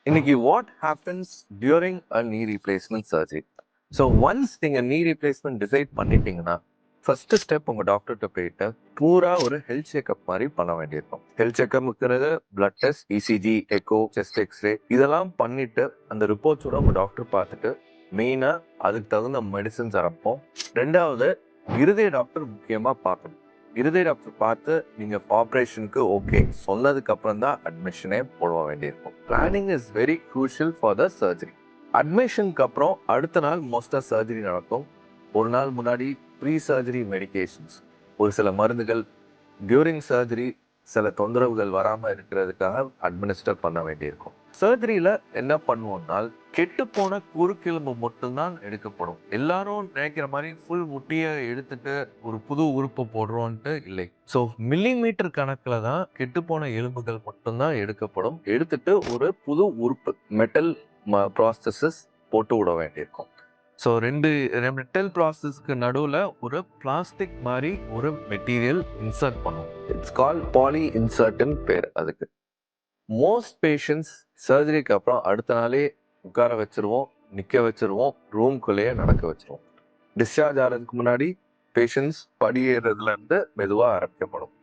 இன்னைக்கு what happens during a knee replacement surgery. So once நீங்கள் knee replacement decide பண்ணிட்டீங்கன்னா first step உங்கள் டாக்டர்கிட்ட போயிட்டு பூரா ஒரு ஹெல்த் செக்அப் மாதிரி பண்ண வேண்டியிருக்கும். ஹெல்த் செக்அப்ங்கிறது blood test, ECG, echo, chest X ray இதெல்லாம் பண்ணிட்டு அந்த ரிப்போர்ட்ஸோட உங்கள் டாக்டர் பார்த்துட்டு மெயினாக அதுக்கு தகுந்த மெடிசன்ஸ் அனுப்போம். ரெண்டாவது இருதய டாக்டர் முக்கியமாக பார்க்கணும். இருதய டாக்டர் பார்த்து நீங்கள் ஆப்ரேஷனுக்கு ஓகே சொன்னதுக்கு அப்புறம் தான் அட்மிஷனே போட வேண்டியிருக்கும். Planning is very crucial for the surgery. அட்மிஷனுக்கு அப்புறம் அடுத்த நாள் மோஸ்ட்டாக சர்ஜரி நடக்கும். ஒரு நாள் முன்னாடி ப்ரீ சர்ஜரி மெடிகேஷன்ஸ், ஒரு சில மருந்துகள் டியூரிங் சர்ஜரி சில தொந்தரவுகள் வராமல் இருக்கிறதுக்காக அட்மினிஸ்டர் பண்ண வேண்டியிருக்கும். சர்ஜரியில் என்ன பண்ணுவோம்னால் கெட்டு போன குறுக்கெலும்பு மட்டும்தான் எடுக்கப்படும். எல்லாரும் நினைக்கிற மாதிரி ஃபுல் முட்டியை எடுத்துட்டு ஒரு புது உறுப்பு போடுறோன்ட்டு இல்லை. ஸோ மில்லிமீட்டர் கணக்கில் தான் கெட்டு போன எலும்புகள் மட்டும்தான் எடுக்கப்படும். எடுத்துட்டு ஒரு புது உறுப்பு மெட்டல் ப்ராசஸஸ் போட்டு விட வேண்டியிருக்கும். ஸோ ரெண்டு மெட்டல் ப்ராசஸ்க்கு நடுவில் ஒரு பிளாஸ்டிக் மாதிரி ஒரு மெட்டீரியல் இன்சர்ட் பண்ணும். இட்ஸ் கால் பாலி இன்சர்ட்னு பேர் அதுக்கு. மோஸ்ட் பேஷண்ட்ஸ் சர்ஜரிக்கு அப்புறம் அடுத்த நாளே உட்கார வச்சிருவோம், நிற்க வச்சிருவோம், ரூம்குள்ளேயே நடக்க வச்சிருவோம். டிஸ்சார்ஜ் ஆகிறதுக்கு முன்னாடி பேஷண்ட்ஸ் படியேறதுலேருந்து மெதுவாக ஆரம்பிக்கப்படும்.